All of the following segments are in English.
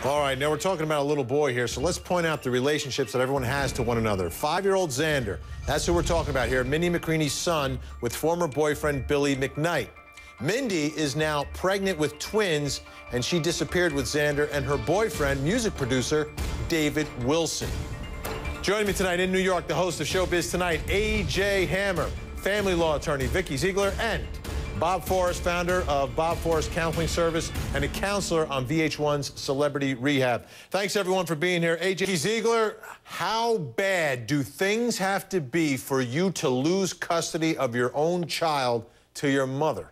All right, now we're talking about a little boy here, so let's point out the relationships that everyone has to one another. 5-year-old Xander, that's who we're talking about here, Mindy McCready's son with former boyfriend Billy McKnight. Mindy is now pregnant with twins, and she disappeared with Xander and her boyfriend, music producer David Wilson. Joining me tonight in New York, the host of Showbiz Tonight, A.J. Hammer, family law attorney Vikki Ziegler, and Bob Forrest, founder of Bob Forrest Counseling Service and a counselor on VH1's Celebrity Rehab. Thanks, everyone, for being here. A.J. Ziegler, how bad do things have to be for you to lose custody of your own child to your mother?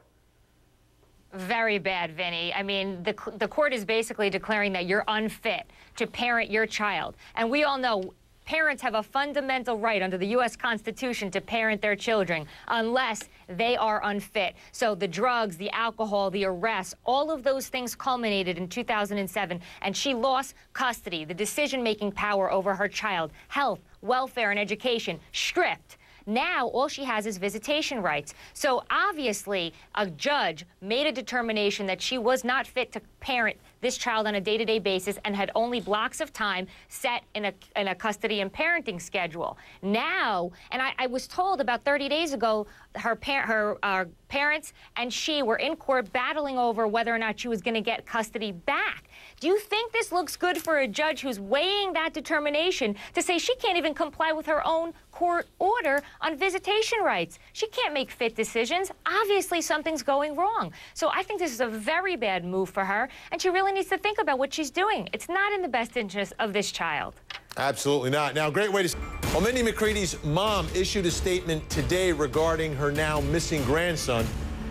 Very bad, Vinny. I mean, the court is basically declaring that you're unfit to parent your child. And we all know parents have a fundamental right under the U.S. Constitution to parent their children unless they are unfit. So the drugs, the alcohol, the arrests, all of those things culminated in 2007, and she lost custody, the decision-making power over her child, health, welfare, and education, stripped. Now, all she has is visitation rights. So obviously, a judge made a determination that she was not fit to parent this child on a day-to-day basis and had only blocks of time set in a custody and parenting schedule. Now, and I was told about 30 days ago, her parents and she were in court battling over whether or not she was going to get custody back. Do you think this looks good for a judge who's weighing that determination to say she can't even comply with her own court order on visitation rights? She can't make fit decisions. Obviously, something's going wrong. So I think this is a very bad move for her, and she really needs to think about what she's doing. It's not in the best interest of this child. Absolutely not. Now, great way to... Well, Mindy McCready's mom issued a statement today regarding her now missing grandson.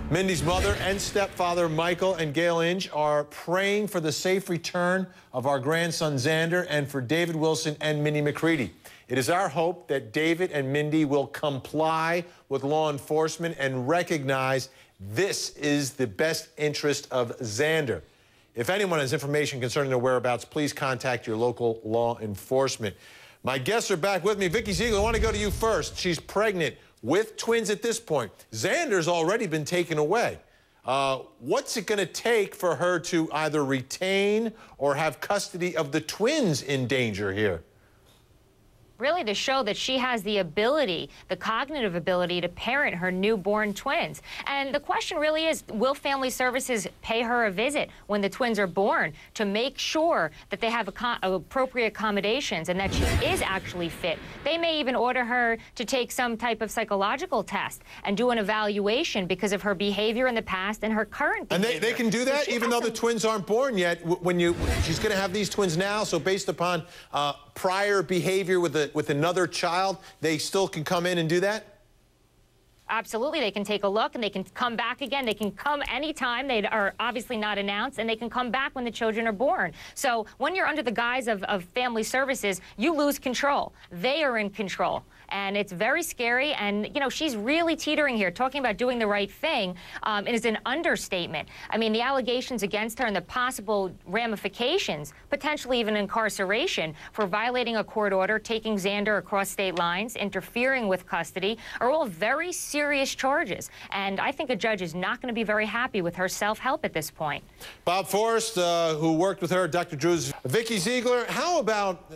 Mindy's mother and stepfather, Michael and Gail Inge, are praying for the safe return of our grandson, Xander, and for David Wilson and Mindy McCready. It is our hope that David and Mindy will comply with law enforcement and recognize this is the best interest of Xander. If anyone has information concerning their whereabouts, please contact your local law enforcement. My guests are back with me. Vikki Ziegler, I want to go to you first. She's pregnant with twins at this point. Xander's already been taken away. What's it going to take for her to either retain or have custody of the twins in danger here? Really to show that she has the ability, the cognitive ability to parent her newborn twins. And the question really is, will Family Services pay her a visit when the twins are born to make sure that they have appropriate accommodations and that she is actually fit? They may even order her to take some type of psychological test and do an evaluation because of her behavior in the past and her current behavior. And they can do that even though the twins aren't born yet? She's going to have these twins now, so based upon prior behavior with another child, they still can come in and do that? Absolutely. They can take a look, and they can come back again. They can come anytime. They are obviously not announced, and they can come back when the children are born. So when you're under the guise of Family Services, you lose control. They are in control. And it's very scary, and, you know, she's really teetering here. Talking about doing the right thing is an understatement. I mean, the allegations against her and the possible ramifications, potentially even incarceration for violating a court order, taking Xander across state lines, interfering with custody, are all very serious charges. And I think a judge is not going to be very happy with her self-help at this point. Bob Forrest, who worked with her, Dr. Drews. Vikki Ziegler, how about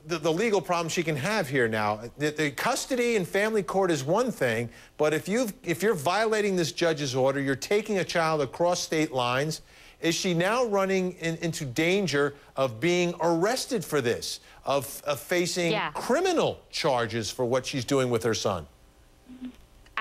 the legal problem she can have here now? The custody and family court is one thing, but if you're violating this judge's order, you're taking a child across state lines, is she now running into danger of being arrested for this, of facing criminal charges for what she's doing with her son?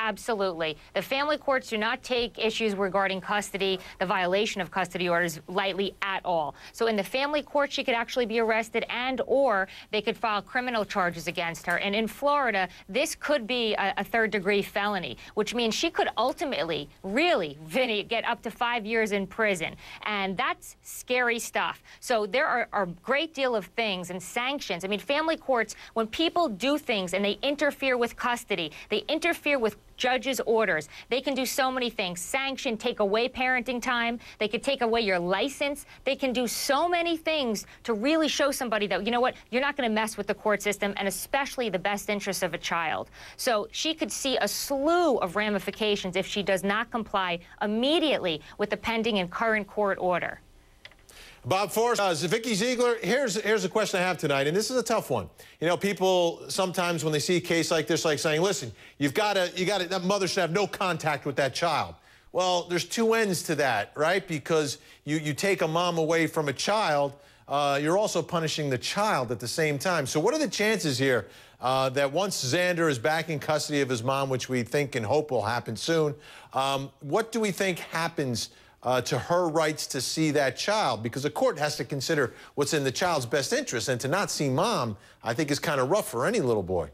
Absolutely. The family courts do not take issues regarding custody, the violation of custody orders, lightly at all. So in the family court, she could actually be arrested or they could file criminal charges against her. And in Florida, this could be a third-degree felony, which means she could ultimately, really, Vinny, get up to 5 years in prison. And that's scary stuff. So there are a great deal of things and sanctions. I mean, family courts, when people do things and they interfere with custody, they interfere with judges' orders. They can do so many things. Sanction, take away parenting time. They could take away your license. They can do so many things to really show somebody that, you know what, you're not going to mess with the court system, and especially the best interests of a child. So she could see a slew of ramifications if she does not comply immediately with the pending and current court order. Bob Forrest, Vikki Ziegler, here's a question I have tonight, and this is a tough one. You know, people sometimes when they see a case like this, like saying, listen, that mother should have no contact with that child. Well, there's two ends to that, right? Because you take a mom away from a child, you're also punishing the child at the same time. So what are the chances here that once Xander is back in custody of his mom, which we think and hope will happen soon, what do we think happens to her rights to see that child? Because the court has to consider what's in the child's best interest, and to not see mom, I think, is kind of rough for any little boy.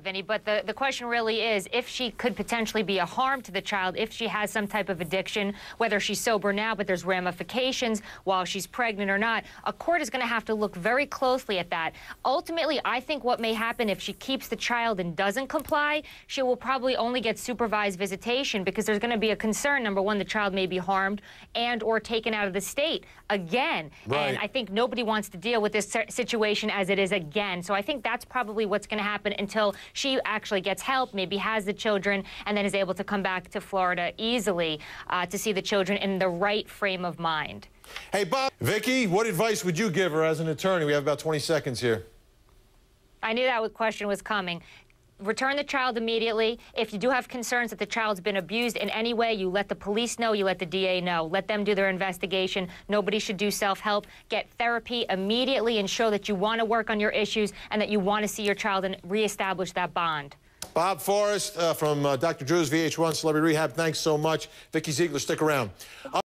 Vinny, but the question really is if she could potentially be a harm to the child if she has some type of addiction, whether she's sober now, but there's ramifications while she's pregnant or not. A court is going to have to look very closely at that. Ultimately, I think what may happen if she keeps the child and doesn't comply, she will probably only get supervised visitation because there's going to be a concern, number one, the child may be harmed and or taken out of the state again. Right. And I think nobody wants to deal with this situation as it is again. So I think that's probably what's going to happen until she actually gets help, maybe has the children, and then is able to come back to Florida easily to see the children in the right frame of mind. Hey, Bob, Vikki, what advice would you give her as an attorney? We have about 20 seconds here. I knew that question was coming. Return the child immediately. If you do have concerns that the child's been abused in any way, you let the police know, you let the DA know. Let them do their investigation. Nobody should do self-help. Get therapy immediately and show that you want to work on your issues and that you want to see your child and reestablish that bond. Bob Forrest from Dr. Drew's VH1 Celebrity Rehab, thanks so much. Vikki Ziegler, stick around.